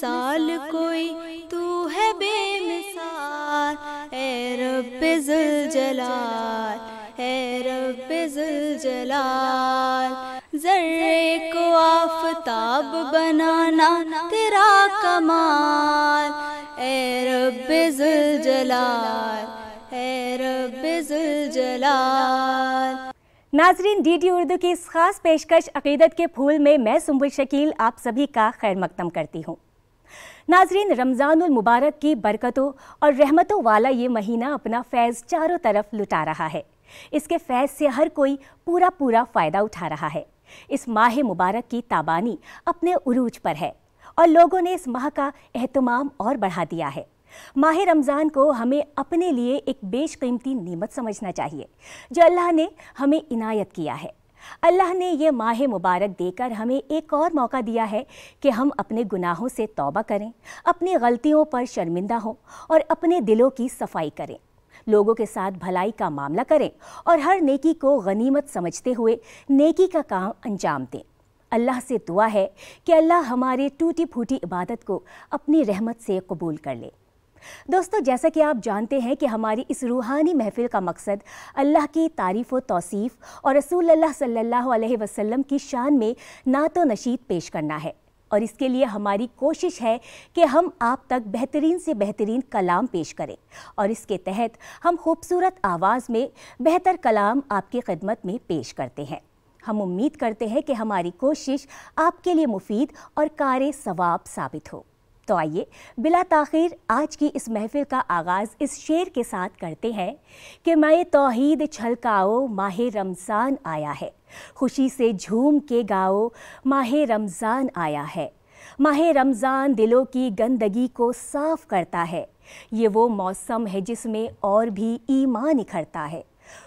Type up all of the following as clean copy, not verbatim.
مثال کوئی تو ہے بے مثال، اے رب ذوالجلال، اے رب ذوالجلال۔ ذرے کو آفتاب بنانا تیرا کمال، اے رب ذوالجلال، اے رب ذوالجلال۔ ناظرین، ڈی ڈی اردو کی اس خاص پیشکش عقیدت کے پھول میں سنبل شکیل آپ سبھی کا خیر مقدم کرتی ہوں۔ ناظرین، رمضان المبارک کی برکتوں اور رحمتوں والا یہ مہینہ اپنا فیض چاروں طرف لٹا رہا ہے۔ اس کے فیض سے ہر کوئی پورا فائدہ اٹھا رہا ہے۔ اس ماہ مبارک کی تابانی اپنے عروج پر ہے اور لوگوں نے اس ماہ کا اہتمام اور بڑھا دیا ہے۔ ماہ رمضان کو ہمیں اپنے لیے ایک بیش قیمتی نعمت سمجھنا چاہیے جو اللہ نے ہمیں عنایت کیا ہے۔ اللہ نے یہ ماہ مبارک دے کر ہمیں ایک اور موقع دیا ہے کہ ہم اپنے گناہوں سے توبہ کریں، اپنی غلطیوں پر شرمندہ ہوں اور اپنے دلوں کی صفائی کریں، لوگوں کے ساتھ بھلائی کا معاملہ کریں اور ہر نیکی کو غنیمت سمجھتے ہوئے نیکی کا کام انجام دیں۔ اللہ سے دعا ہے کہ اللہ ہمارے ٹوٹی پھوٹی عبادت کو اپنی رحمت سے قبول کر لے۔ دوستو، جیسا کہ آپ جانتے ہیں کہ ہماری اس روحانی محفل کا مقصد اللہ کی تعریف و توصیف اور رسول اللہ صلی اللہ علیہ وسلم کی شان میں نعت و نشید پیش کرنا ہے، اور اس کے لیے ہماری کوشش ہے کہ ہم آپ تک بہترین سے بہترین کلام پیش کریں، اور اس کے تحت ہم خوبصورت آواز میں بہتر کلام آپ کی خدمت میں پیش کرتے ہیں۔ ہم امید کرتے ہیں کہ ہماری کوشش آپ کے لیے مفید اور کار ثواب ثابت ہو۔ تو آئیے بلا تاخیر آج کی اس محفل کا آغاز اس شعر کے ساتھ کرتے ہیں کہ میں توحید چھلکاؤ ماہ رمضان آیا ہے، خوشی سے جھوم کے گاؤ ماہ رمضان آیا ہے۔ ماہ رمضان دلوں کی گندگی کو صاف کرتا ہے، یہ وہ موسم ہے جس میں اور بھی ایمان نکھرتا ہے۔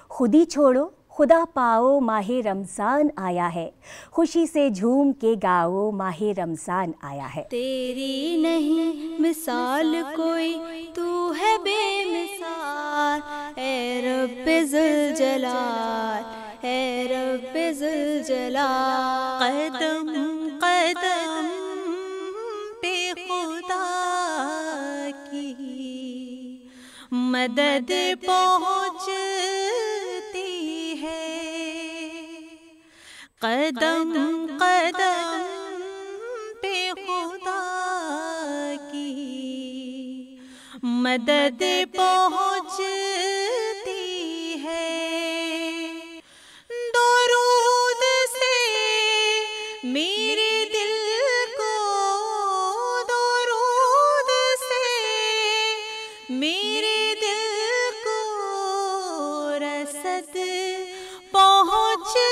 خودی چھوڑو خدا پاؤ ماہ رمضان آیا ہے، خوشی سے جھوم کے گاؤ ماہ رمضان آیا ہے۔ تیری نہیں مثال کوئی تو ہے بے مثال، اے رب ذوالجلال، اے رب ذوالجلال۔ قدم قدم پہ خدا کی مدد پہنچتی ہے، قدم قدم پہ خدا کی مدد پہنچتی ہے۔ درود سے میرے دل کو، درود سے میرے دل کو رسد پہنچتی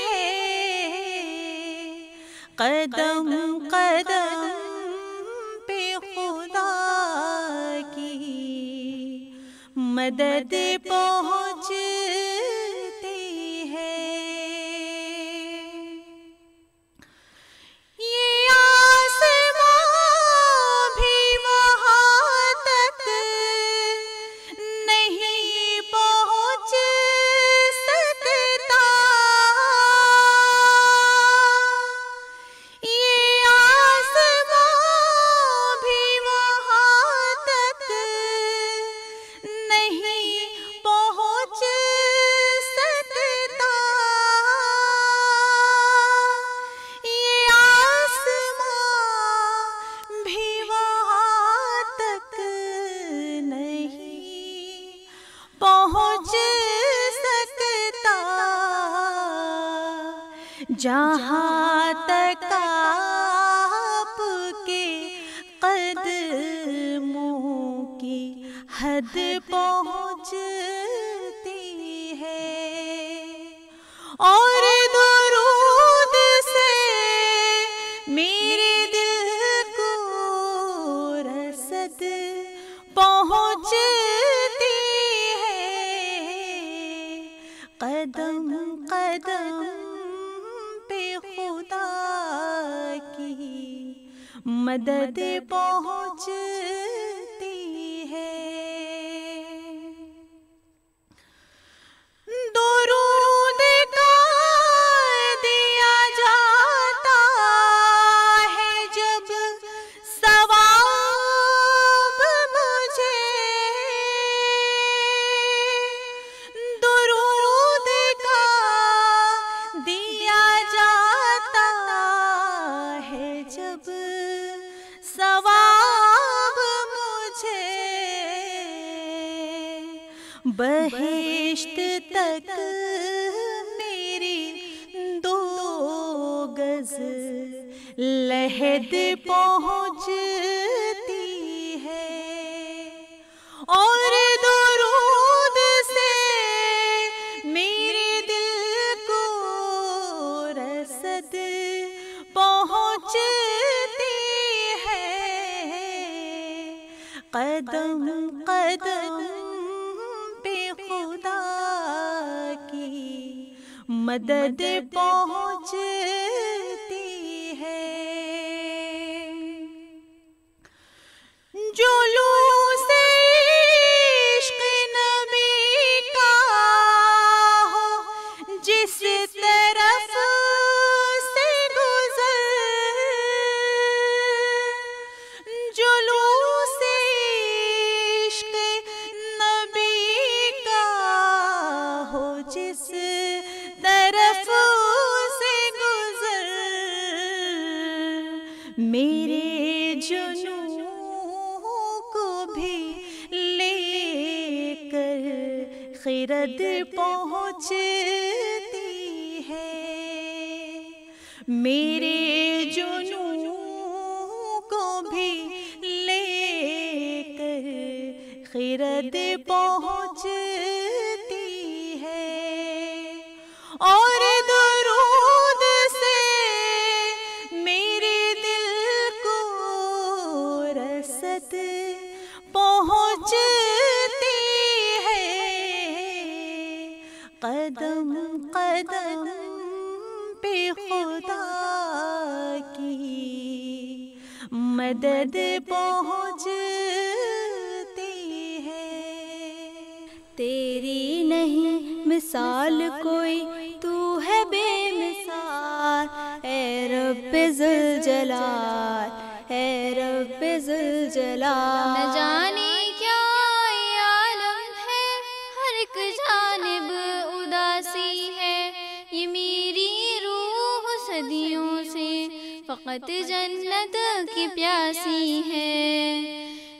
ہے، قدم قدم پہ خدا کی مدد پہنچتی ہے۔ یہ آسمان بھی وہاں تک نہیں پہنچ سکتا، یہ آسمان بھی وہاں تک نہیں پہنچ سکتا، یہ آسمان بھی وہاں تک نہیں پہنچ سکتا، جہاں تک آپ کے قدموں کی حد پہنچتی ہے، اور درود سے میرے دل کو رسد پہنچتی ہے، قدم قدم پہ خدا کی مدد پہنچتی ہے۔ درود کا دیا جاتا ہے جب بہشت تک میری 2 گز لحد پہنچتی ہے، اور درود سے میرے دل کو رسد پہنچتی ہے، قدم قدم پہ خدا کی مدد پہنچتی ہے۔ جو لو سے عشق نبی کا ہو جس طرف سے گزر، جو لو سے عشق نبی کا ہو جس طرف سے گزر، میرے جنوں کو بھی لے کر خرد پہنچتی ہے، میرے جنوں کو بھی لے کر خرد پہنچتی ہے، اور درود سے میرے دل کو رسد پہنچتی ہے، قدم قدم پہ خدا کی مدد پہنچتی ہے۔ تیری نہیں مثال کوئی، تو ہے بے مثال، اے رب ذوالجلال، اے رب ذوالجلال۔ نہ جانے کیا یہ عالم ہے، ہر ایک جانب اداسی ہے، یہ میری روح صدیوں سے فقط جنت کی پیاسی ہے۔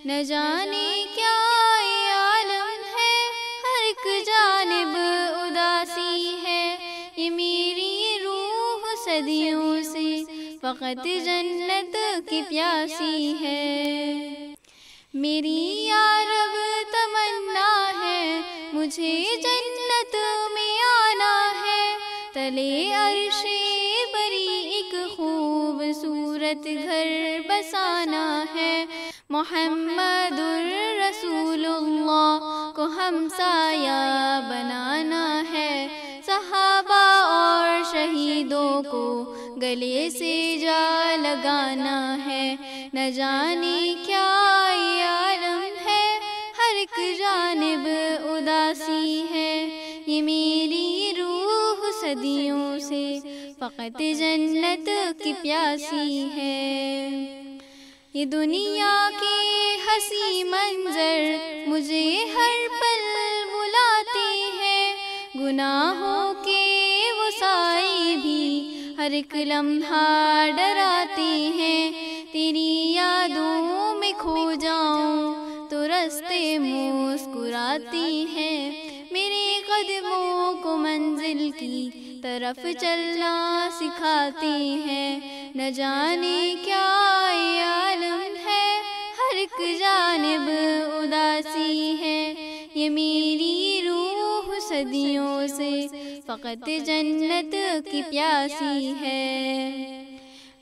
نہ جانے کیا یہ عالم ہے، ہر ایک جانب اداسی ہے، یہ میری روح صدیوں سے فقط جنت کی پیاسی ہے۔ میری یا رب تمنا ہے، مجھے جنت میں آنا ہے، تلے عرش بری ایک خوبصورت گھر بسانا ہے، محمد الرسول اللہ کو ہمسایہ بنانا ہے، صحابہ اور شہیدوں کو گلے سے جا لگانا ہے۔ نہ جانے کیا یہ عالم ہے، ہر ایک جانب اداسی ہے، یہ میری روح صدیوں سے فقط جنت کی پیاسی ہے۔ یہ دنیا کے حسین منظر مجھے ہر پل بلاتے ہیں، گناہوں کے وہ سائے بھی ہر ایک لمحہ ڈراتے ہیں، تیری یادوں میں کھو جاؤں تو راستے مسکراتے ہیں، میرے قدموں کو منزل کی طرف چلنا سکھاتے ہیں۔ نہ جانے کیا یہ عالم ہے، ہر ایک جانب اداسی ہے، یہ میری روح صدیوں سے فقط جنت کی پیاسی ہے۔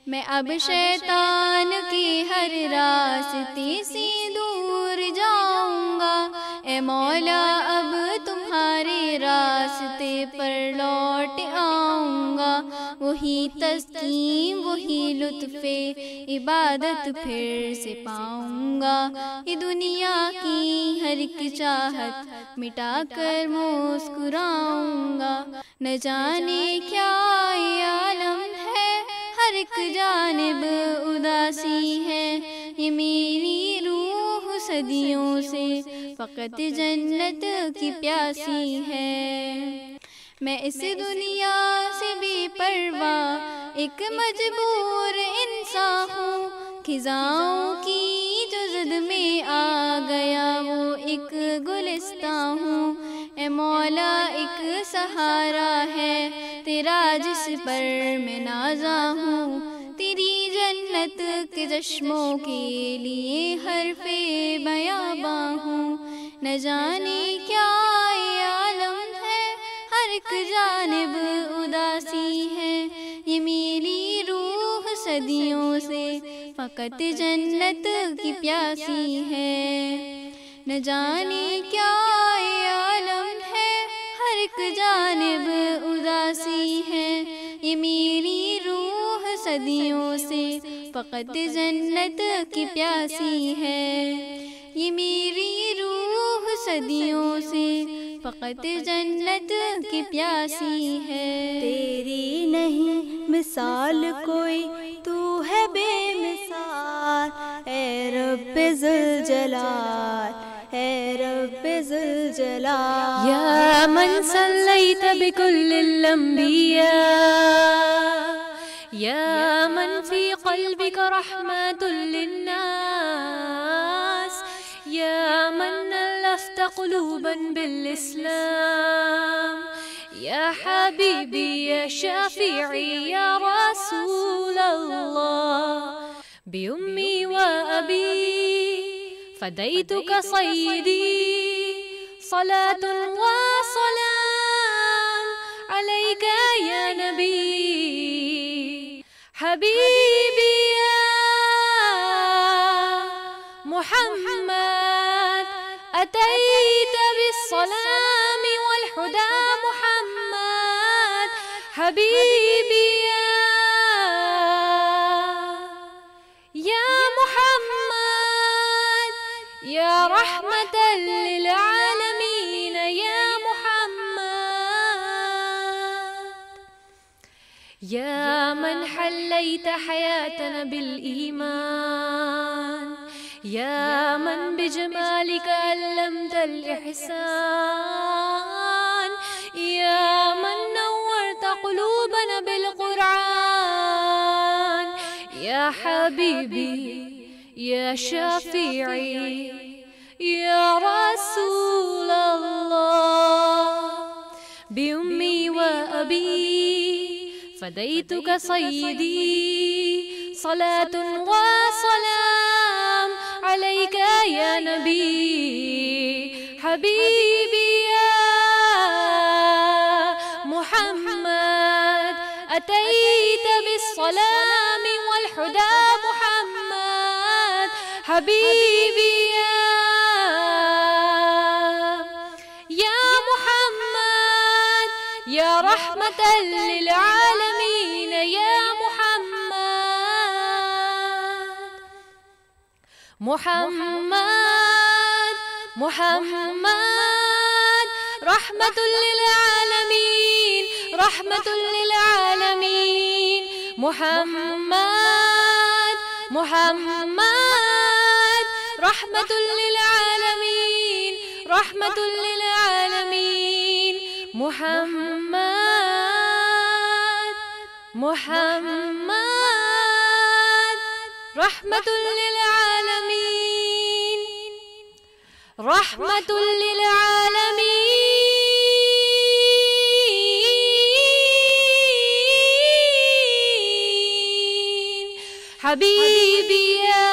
میں اب شیطان کے ہر راستے سے دور جاؤں گا، اے مولا اب تمہارے راستے پر لوٹ آؤں گا، وہی تسکین وہی لطف عبادت پھر سے پاؤں گا، یہ دنیا کی ہر ایک چاہت مٹا کر مسکراؤں گا۔ نہ جانے کیا یہ عالم ہے، ہر ایک جانب اداسی ہے، یہ میری روح صدیوں سے فقط جنت کی پیاسی ہے۔ میں اس دنیا سے بے پرواہ ایک مجبور انسان ہوں، خزاؤں کی جو زد میں آ گیا وہ ایک گلستان ہوں، سہارا ہے تیرا جس پر میں نازا ہوں، تیری جنت کے چشموں کے لیے حرف بیاباں ہوں۔ نہ جانے کیا یہ عالم ہے، ہر ایک جانب اداسی ہے، یہ میری روح صدیوں سے فقط جنت کی پیاسی ہے۔ نہ جانے کیا یہ عالم ہے، ہر ایک جانب اداسی ہے، یہ میری روح صدیوں سے فقط جنت کی پیاسی ہے، یہ میری روح صدیوں سے فقط جنت کی پیاسی ہے۔ تیری نہیں مثال کوئی، تو ہے بے مثال، اے رب ذوالجلال، اے رب ذوالجلال۔ یا من صلیت بکل الانبیاء، یا من فی قلبک رحمت للناس، یا من الفت قلوبا بالاسلام، یا حبیبی یا شفیعی یا رسول اللہ، بأمی و ابی فدیتک سیدی، صلاة وسلام علیک یا نبی، حبیبی یا محمد، اتیت بالسلام والہدى محمد، حبیبی یا محمد، یا رحمة للعالمین یا محمد، یا من حلیت حیاتنا بالایمان، یا من بجمالک علمت الإحسان، یا من نورت قلوبنا بالقرآن، یا حبیبی یا شفیعی یا رسول اللہ، بأمی و ابی فدیتک سیدی، صلاة وسلام علیک یا نبی، حبیبی یا محمد، اتیت بالسلام والہدى محمد، حبیبی یا محمد، یا رحمة للعالمین یا محمد، محمد محمد رحمة للعالمین، رحمة للعالمین، محمد محمد رحمة للعالمین، رحمة للعالمین، محمد محمد رحمة للعالمین، رحمة للعالمین، حبیبی یا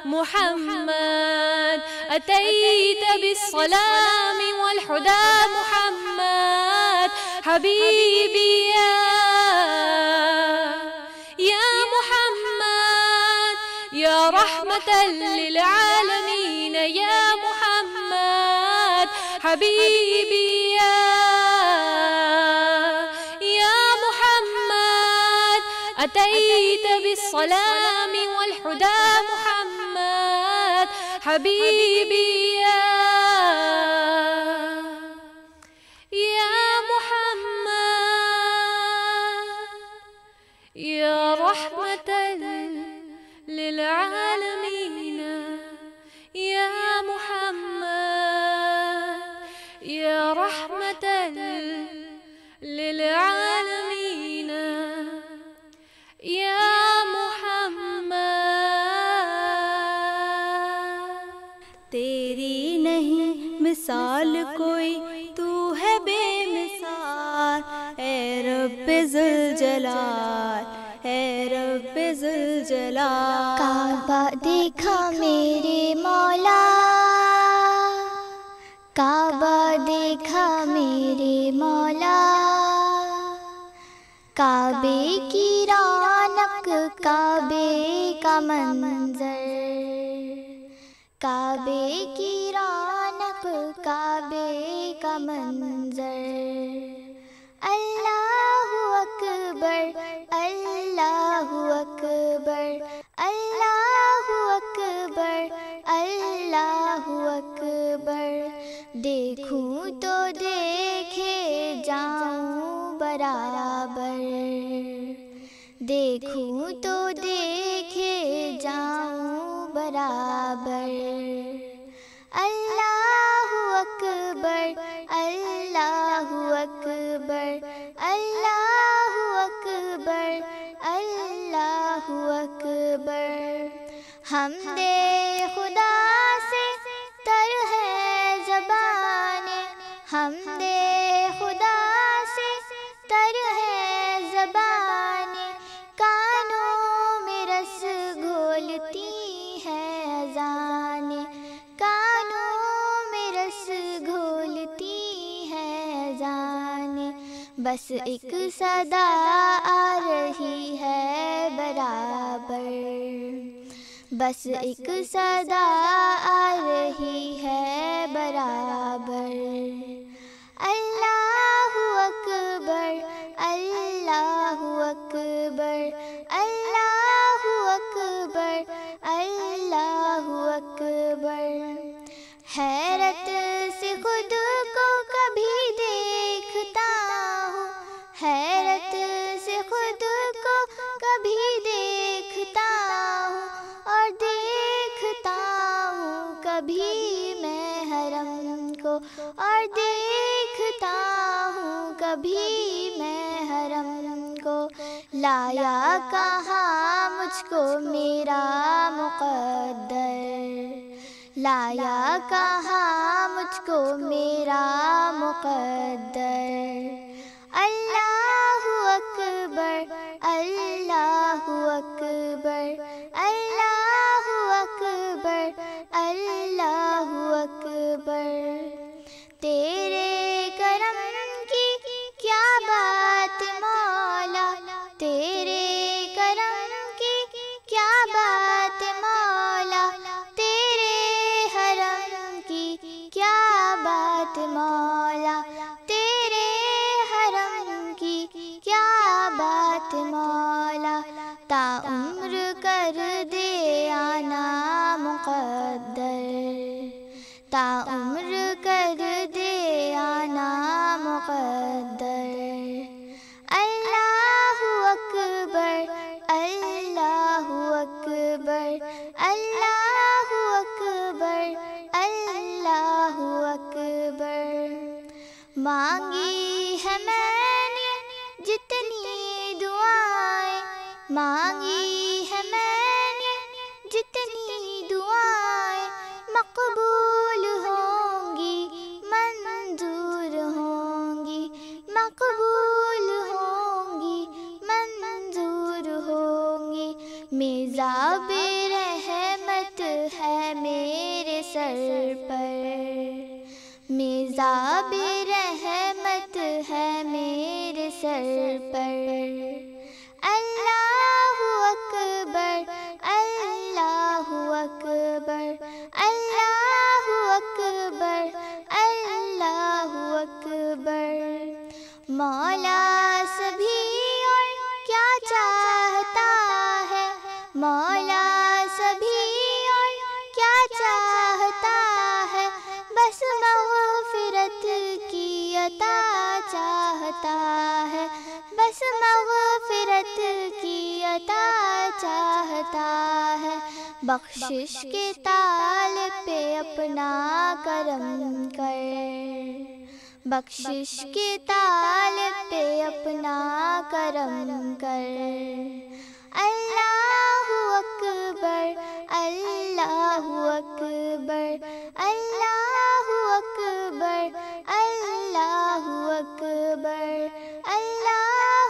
محمد، اتیت بالسلام والہدى محمد، حبیبی یا محمد، یا رحمة للعالمین یا محمد، حبیبی یا محمد، اتیت بالسلام والہدى محمد، حبیبی یا محمد، یا رحمة للعالمین یا محمد، یا رحمة للعالمین یا محمد۔ تیری نہیں مثال کوئی، تو رب ذوالجلال، اے رب ذوالجلال۔ کعبہ دیکھا میرے مولا، کعبہ دیکھا میرے مولا، کعبے کی رونق، کعبے کا منظر، کعبے کی رونق، کعبے کا منظر۔ اللہ اکبر، اللہ اکبر، اللہ اکبر، اللہ اکبر۔ دیکھوں تو دیکھے جاؤں برابر، دیکھوں تو دیکھے جاؤں برابر۔ اللہ اکبر، اللہ اکبر، اللہ اکبر، اللہ اکبر۔ حمد خدا سے تر ہے زبان، حمد خدا سے تر ہے زبان، کانوں میں رس گھولتی ہے اذان، کانوں میں رس گھولتی ہے اذان۔ بس ایک صدا آ رہی ہے برابر، بس ایک صدا آ رہی ہے برابر۔ اللہ اکبر، اللہ اکبر، اللہ اکبر، اللہ اکبر۔ حیرت سے خود کو کبھی دیکھتا ہوں، حیرت سے خود کو کبھی دیکھتا ہوں، اور دیکھتا ہوں کبھی میں حرم کو، اور دیکھتا ہوں کبھی میں حرم کو۔ لایا کہاں مجھ کو میرا مقدر، لایا کہاں مجھ کو میرا مقدر۔ اللہ اکبر، اللہ اکبر، اللہ اکبر، اللہ اکبر۔ تیرے کرم کی کیا بات مولا، تیرے کرم کی کیا بات مولا، تیرے حرم کی کیا بات مولا، تیرے حرم کی کیا بات مولا۔ تا عمر کر دے آنا مقدر، تا عمر کر دے آنا مقدر۔ اللہ اکبر، اللہ اکبر، اللہ اکبر، اللہ اکبر۔ مانگی ہے میں نے جتنی دعائیں، مانگی ہے میں نے جتنی دعائیں، مقبول ہوں گی، منظور ہوں گی، مقبول ہوں گی، منظور ہوں گی۔ میزاب رحمت ہے میرے سر پر، میزاب رحمت ہے میرے سر پر۔ اللہ اکبر، اللہ اکبر، اللہ اکبر، اللہ اکبر۔ مولا سبھی اور کیا چاہتا ہے، مولا سبھی اور کیا چاہتا ہے، بس مغفرت کی عطا چاہتا ہے، بس مغفرت کی عطا چاہتا ہے۔ بخشش کے طالب پہ اپنا کرم کر، بخشش کے طالب پہ اپنا کرم کر۔ اللہ اکبر، اللہ اکبر، اللہ اکبر، اللہ اکبر، اللہ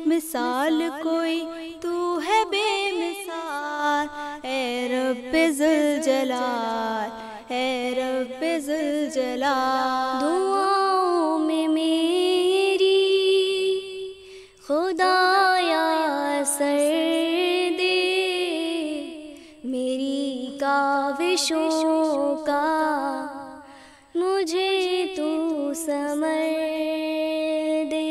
مثال کوئی تو ہے بے مثال، اے رب ذوالجلال، اے رب ذوالجلال۔ دعاؤں میں میری خدایا سر دے، میری کاوشوں کا مجھے تو ثمر دے۔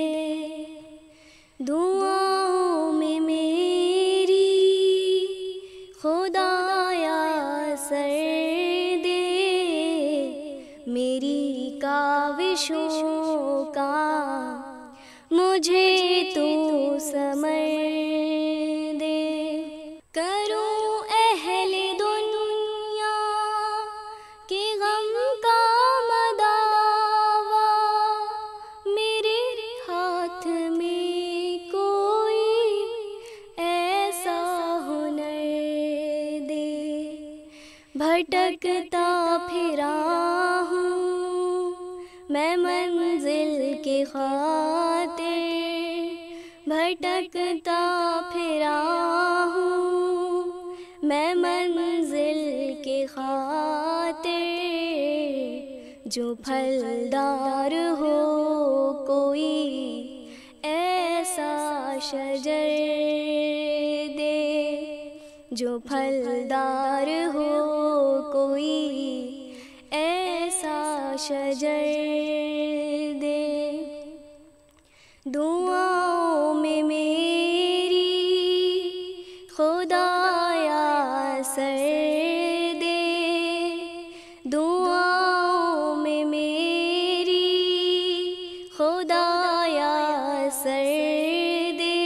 دعاؤں میں میری خدایا سر دے، میری کاوشوں کا مجھے تو ثمر دے۔ کروں اہل دنیا کے غم کا مداوا، میرے ہاتھ میں کوئی ایسا ہنر دے۔ بھٹکتا پھرا ہوں میں منزل کے خاطر، بھٹکتا پھرا ہوں میں منزل کے خاطر، جو پھلدار ہو کوئی ایسا شجر دے، جو پھلدار ہو کوئی ایسا شجر دے۔ دعاؤں میں میری خدایا سر دے، دعاؤں میں میری خدایا سر دے،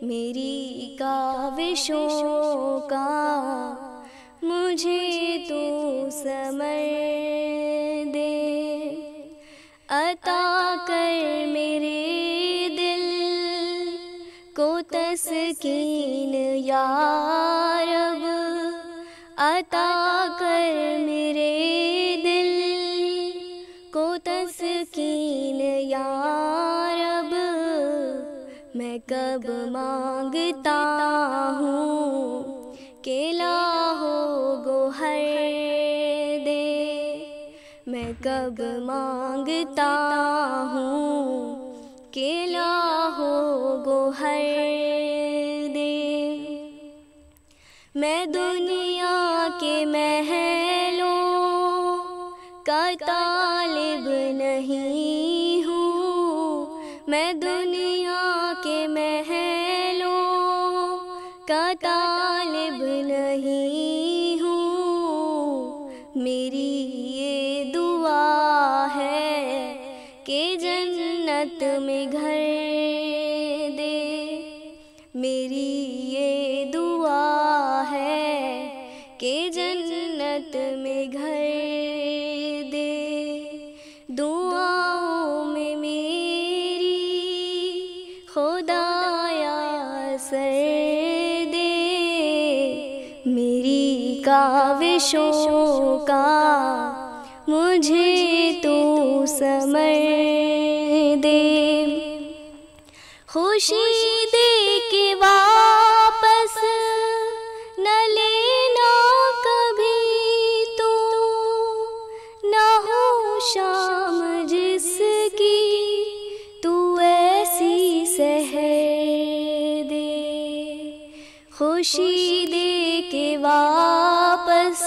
میری کاوشوں کا مجھے تو ثمر دے۔ عطا کر میرے دل کو تسکین یا رب، عطا کر میرے دل کو تسکین یا رب، میں کب مانگتا ہوں کہ لاہو گوہر دے، میں کب مانگتا ہوں کہ لاہو گوہر دے۔ میں دنیا کے محلوں کا طالب نہیں ہوں، میں دنیا کے محلوں کا طالب نہیں ہوں، میری یہ دعا ہے کہ جنت میں گھر دے، میری یہ دعا ہے کہ جنت میں گھر دے۔ دعاؤں میں میری خدایا سر دے، میری کاوشوں کا مجھے تو ثمر دے۔ خوشی دے کے واپس نہ لینا کبھی تو، نہ ہو شام جس کی تو ایسی سحر دے۔ خوشی دے کے واپس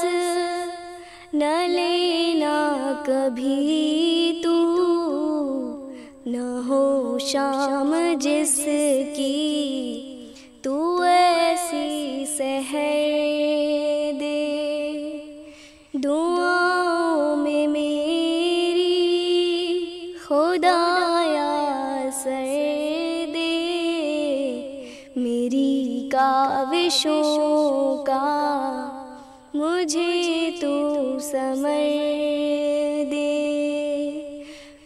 نہ لینا کبھی تو، نہ ہو شام جس کی تو ایسی سحر دے۔ دعاؤں میں میری خدایا سر دے، میری کاوشوں کا مجھے تو ثمر دے۔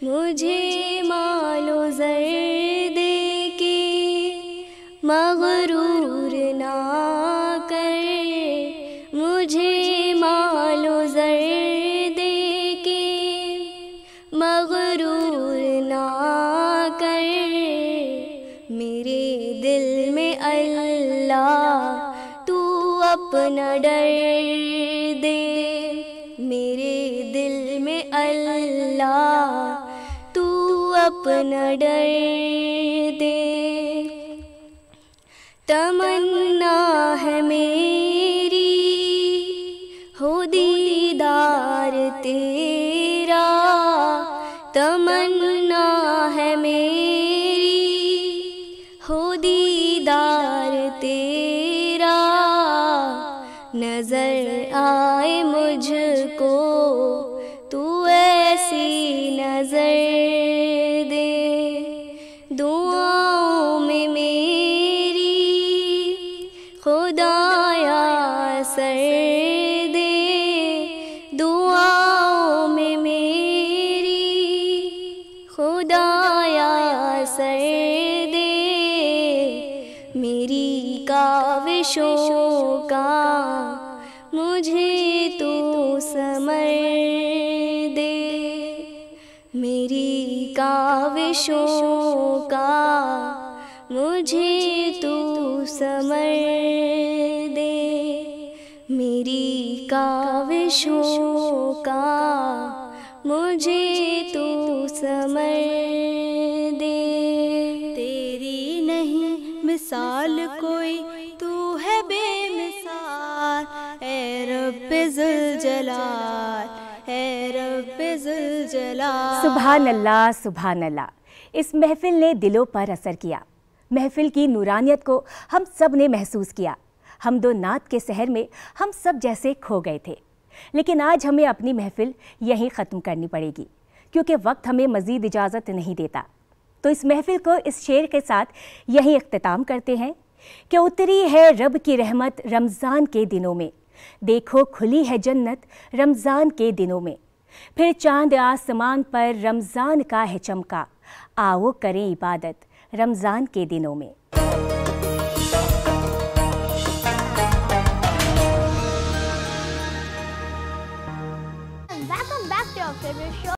مجھے مال و زر دے کے مغرور نہ کر، مجھے مال و زر دے کے مغرور نہ کر، میرے دل میں اللہ تو اپنا ڈر دے، میرے دل میں اللہ تو اپنا ڈر دے، تمنا ہے میری ہو دیدار تیرا، تمنا ہے میری ہو دیدار تیرا، نظر آئے مجھ کو تو ایسی نظر دے، دعاؤں میں میری خدایا سر دے، دعاؤں میں میری خدایا سر دے، میری کاوشوں کا مجھے تو ثمر دے، میری کاوشوں کا مجھے تو ثمر دے، میری کاوشوں کا مجھے تو ثمر دے، تیری نہیں مثال کوئی تو ہے بے مثال، اے رب ذوالجلال، اے رب ذوالجلال۔ سبحان اللہ، سبحان اللہ۔ اس محفل نے دلوں پر اثر کیا، محفل کی نورانیت کو ہم سب نے محسوس کیا۔ حمد و نعت کے سحر میں ہم سب جیسے کھو گئے تھے، لیکن آج ہمیں اپنی محفل یہیں ختم کرنی پڑے گی کیونکہ وقت ہمیں مزید اجازت نہیں دیتا۔ تو اس محفل کو اس شعر کے ساتھ یہیں اختتام کرتے ہیں کہ اتری ہے رب کی رحمت رمضان کے دنوں میں، دیکھو کھلی ہے جنت رمضان کے دنوں میں، پھر چاند آسمان پر رمضان کا ہے چمکا، آؤ کریں عبادت رمضان کے دنوں میں۔ Welcome back to our favorite show.